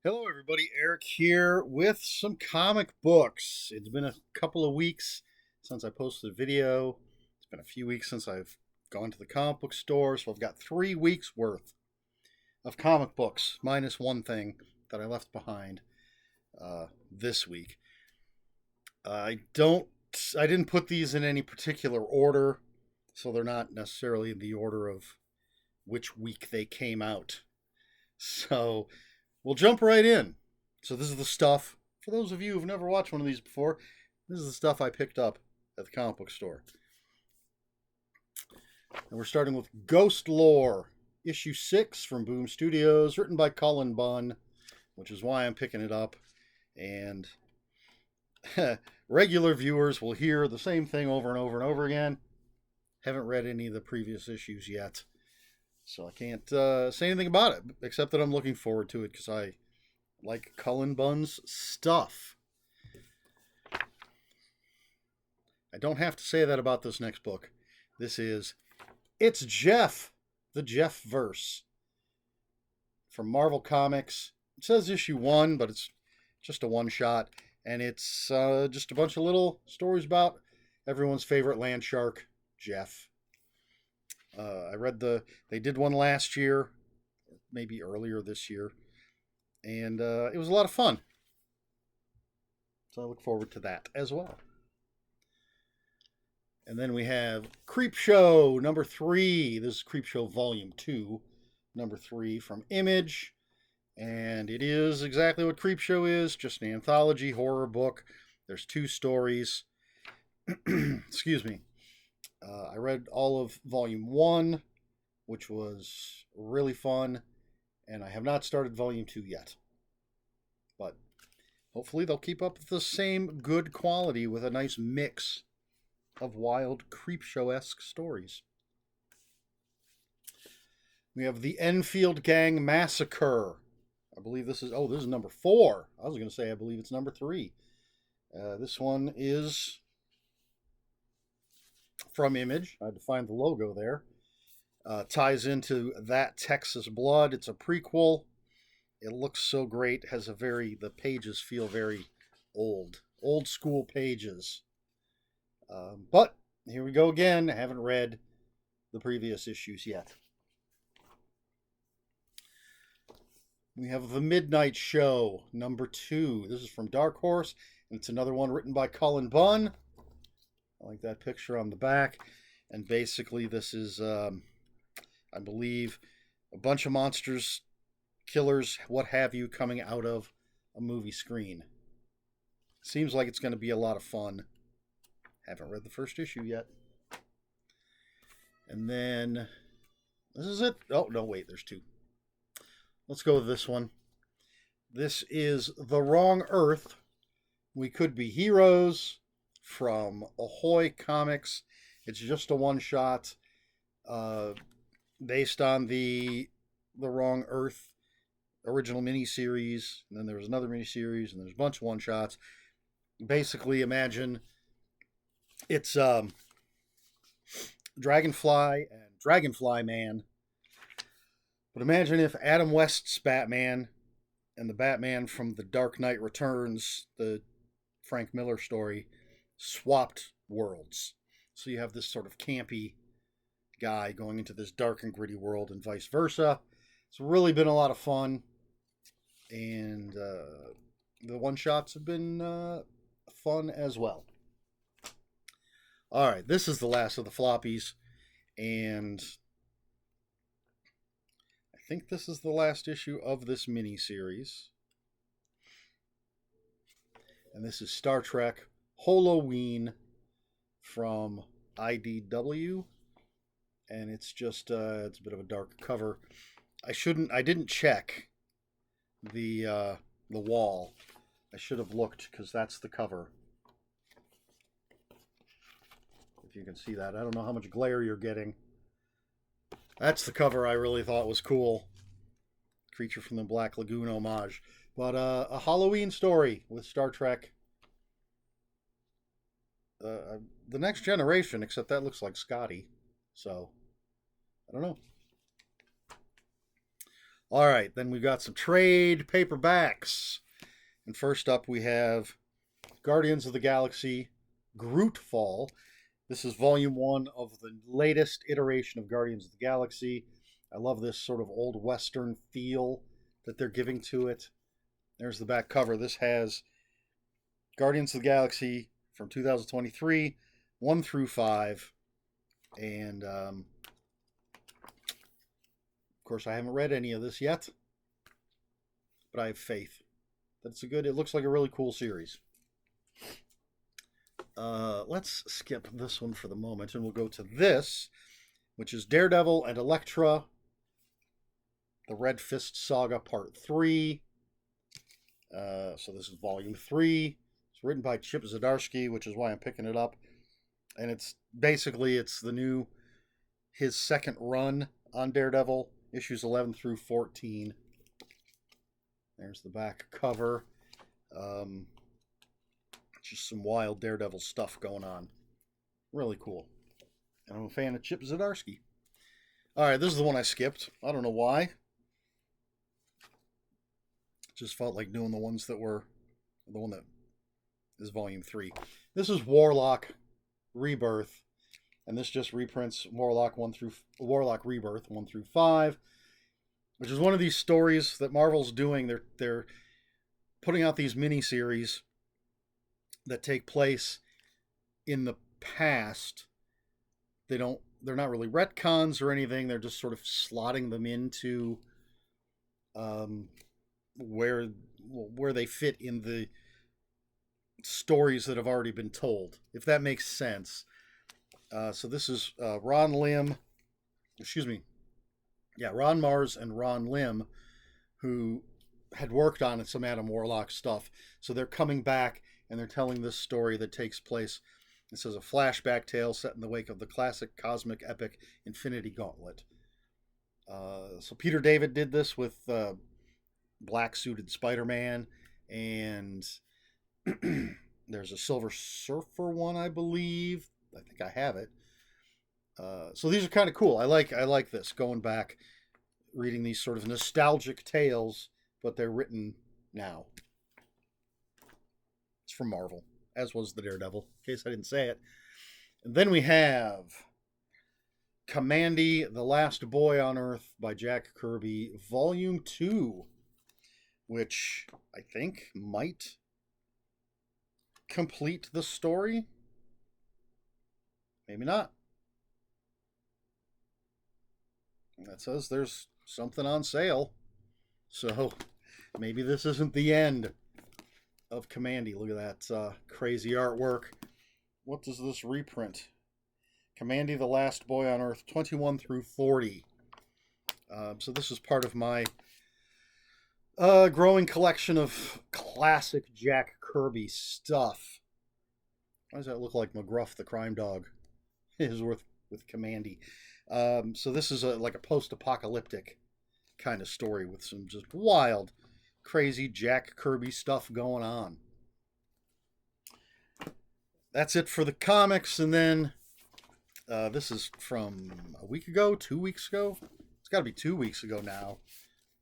Hello, everybody. Eric here with some comic books. It's been a couple of weeks since I posted a video. It's been a few weeks since I've gone to the comic book store, so I've got 3 weeks worth of comic books, minus one thing that I left behind this week. I don't. I didn't put these in any particular order, so they're not necessarily in the order of which week they came out. So we'll jump right in. So this is the stuff, for those of you who've never watched one of these before, this is the stuff I picked up at the comic book store. And we're starting with Ghost Lore, issue 6 from Boom Studios, written by Cullen Bunn, which is why I'm picking it up. And regular viewers will hear the same thing over and over and over again. Haven't read any of the previous issues yet, so I can't say anything about it, except that I'm looking forward to it because I like Cullen Bunn's stuff. I don't have to say that about this next book. This is It's Jeff, the Jeff Verse from Marvel Comics. It says issue 1, but it's just a one-shot, and it's just a bunch of little stories about everyone's favorite land shark, Jeff. I read they did one last year, maybe earlier this year, and it was a lot of fun. So I look forward to that as well. And then we have Creepshow number 3. This is Creepshow Volume 2, number 3 from Image. And it is exactly what Creepshow is, just an anthology horror book. There's 2 stories. Excuse me. I read all of Volume 1, which was really fun, and I have not started Volume 2 yet. But hopefully they'll keep up the same good quality with a nice mix of wild Creepshow-esque stories. We have the Enfield Gang Massacre. I believe this is number 4. I was going to say I believe it's number 3. This one is from Image. I had to find the logo there. Ties into That Texas Blood. It's a prequel. It looks so great. The pages feel very old school pages. But here we go again. I haven't read the previous issues yet. We have The Midnight Show, number 2. This is from Dark Horse, and it's another one written by Cullen Bunn. I like that picture on the back. And basically, this is, I believe, a bunch of monsters, killers, what have you, coming out of a movie screen. Seems like it's going to be a lot of fun. Haven't read the first issue yet. And then, this is it. Oh, no, wait, there's 2. Let's go with this one. This is The Wrong Earth. We Could Be Heroes from Ahoy Comics. It's just a one-shot based on the Wrong Earth original miniseries. And then there was another miniseries, and there's a bunch of one-shots. Basically, imagine it's Dragonfly and Dragonfly Man. But imagine if Adam West's Batman and the Batman from The Dark Knight Returns, the Frank Miller story, swapped worlds. So you have this sort of campy guy going into this dark and gritty world and vice versa. It's really been a lot of fun. And the one-shots have been fun as well. All right, this is the last of the floppies. And I think this is the last issue of this mini-series. And this is Star Trek Halloween from IDW. And it's just, it's a bit of a dark cover. I didn't check the wall. I should have looked because that's the cover. If you can see that. I don't know how much glare you're getting. That's the cover I really thought was cool. Creature from the Black Lagoon homage. But a Halloween story with Star Trek. The Next Generation, except that looks like Scotty. So, I don't know. All right, then we've got some trade paperbacks. And first up, we have Guardians of the Galaxy Grootfall. This is volume 1 of the latest iteration of Guardians of the Galaxy. I love this sort of old Western feel that they're giving to it. There's the back cover. This has Guardians of the Galaxy from 2023, 1 through 5. And, of course, I haven't read any of this yet, but I have faith that it's it looks like a really cool series. Let's skip this one for the moment, and we'll go to this, which is Daredevil and Elektra, the Red Fist Saga Part 3. So this is Volume 3. It's written by Chip Zdarsky, which is why I'm picking it up. And it's basically, his second run on Daredevil, issues 11 through 14. There's the back cover. Just some wild Daredevil stuff going on. Really cool. And I'm a fan of Chip Zdarsky. All right, this is the one I skipped. I don't know why. Just felt like doing the ones that were the one that is volume 3. This is Warlock Rebirth, and this just reprints Warlock Rebirth 1 through 5, which is one of these stories that Marvel's doing. They're putting out these miniseries that take place in the past. They're not really retcons or anything. They're just sort of slotting them into where they fit in the stories that have already been told, if that makes sense. So this is Ron Mars and Ron Lim, who had worked on some Adam Warlock stuff. So they're coming back and they're telling this story that takes place. This is a flashback tale set in the wake of the classic cosmic epic Infinity Gauntlet. So Peter David did this with black-suited Spider-Man, and there's a Silver Surfer one, I believe. I think I have it. So these are kind of cool. I like this, going back, reading these sort of nostalgic tales, but they're written now. It's from Marvel, as was the Daredevil, in case I didn't say it. And then we have Kamandi, The Last Boy on Earth by Jack Kirby, Volume 2, which I think might complete the story. Maybe not. That says there's something on sale. So maybe this isn't the end of Kamandi. Look at that crazy artwork. What does this reprint? Kamandi, The Last Boy on Earth, 21 through 40. So this is part of my growing collection of classic Jack Kirby stuff. Why does that look like McGruff the crime dog is with Kamandi? So this is like a post-apocalyptic kind of story with some just wild, crazy Jack Kirby stuff going on. That's it for the comics, and then this is from a week ago, 2 weeks ago. It's got to be 2 weeks ago now.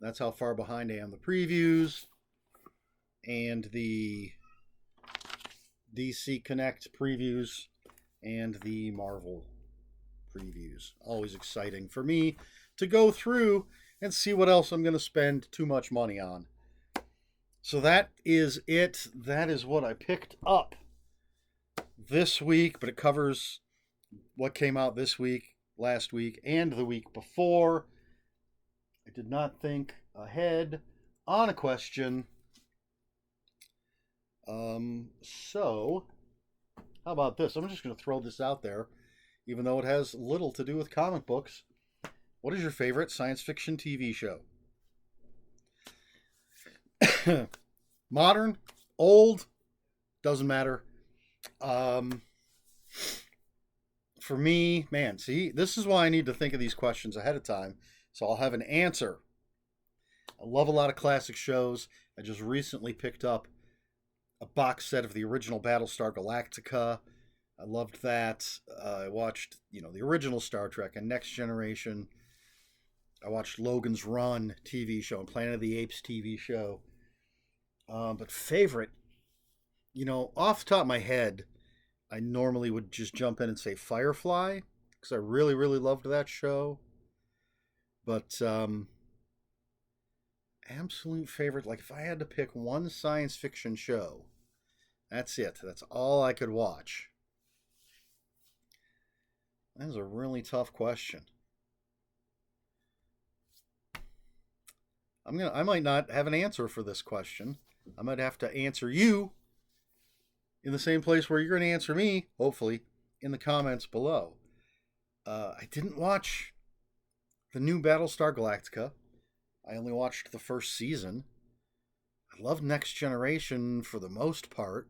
That's how far behind I am. The previews and the DC Connect previews and the Marvel previews. Always exciting for me to go through and see what else I'm going to spend too much money on. So that is it. That is what I picked up this week, but it covers what came out this week, last week, and the week before. I did not think ahead on a question. So how about this? I'm just going to throw this out there, even though it has little to do with comic books. What is your favorite science fiction TV show? Modern, old, doesn't matter. For me, man, see, this is why I need to think of these questions ahead of time, so I'll have an answer. I love a lot of classic shows. I just recently picked up a box set of the original Battlestar Galactica. I loved that. I watched, the original Star Trek and Next Generation. I watched Logan's Run TV show and Planet of the Apes TV show. But favorite, off the top of my head, I normally would just jump in and say Firefly because I really, really loved that show. But absolute favorite, like if I had to pick one science fiction show, that's it. That's all I could watch. That is a really tough question. I might not have an answer for this question. I might have to answer you in the same place where you're going to answer me, hopefully, in the comments below. I didn't watch the new Battlestar Galactica. I only watched the first season. I loved Next Generation for the most part.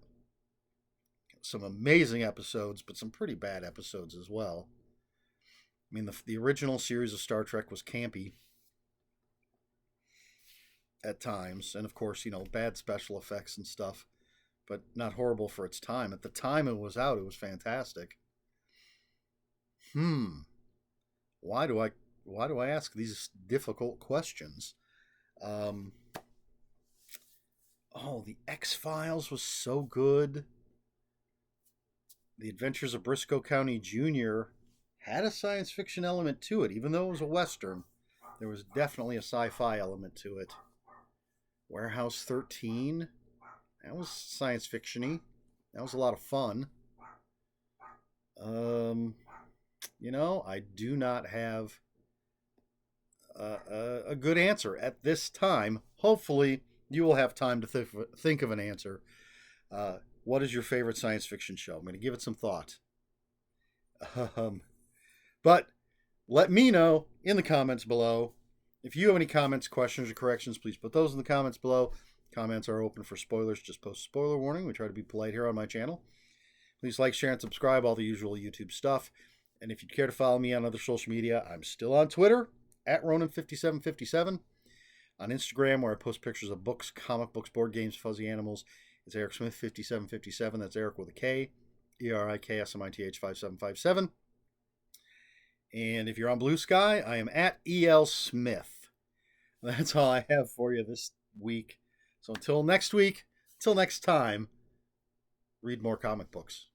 Some amazing episodes, but some pretty bad episodes as well. I mean, the original series of Star Trek was campy at times, and of course, bad special effects and stuff, but not horrible for its time. At the time it was out, it was fantastic. Why do I ask these difficult questions? The X-Files was so good. The Adventures of Briscoe County Jr. had a science fiction element to it, even though it was a Western. There was definitely a sci-fi element to it. Warehouse 13, that was science fiction-y. That was a lot of fun. I do not have a good answer at this time. Hopefully, you will have time to think of an answer. What is your favorite science fiction show? I'm going to give it some thought. But let me know in the comments below. If you have any comments, questions, or corrections, please put those in the comments below. Comments are open for spoilers. Just post spoiler warning. We try to be polite here on my channel. Please like, share, and subscribe. All the usual YouTube stuff. And if you'd care to follow me on other social media, I'm still on Twitter, @Ronan5757. On Instagram, where I post pictures of books, comic books, board games, fuzzy animals, it's Eric Smith 5757. That's Eric with a K, ERIKSMITH 5757. And if you're on Blue Sky, I am @EL Smith. That's all I have for you this week. So until next week, until next time, read more comic books.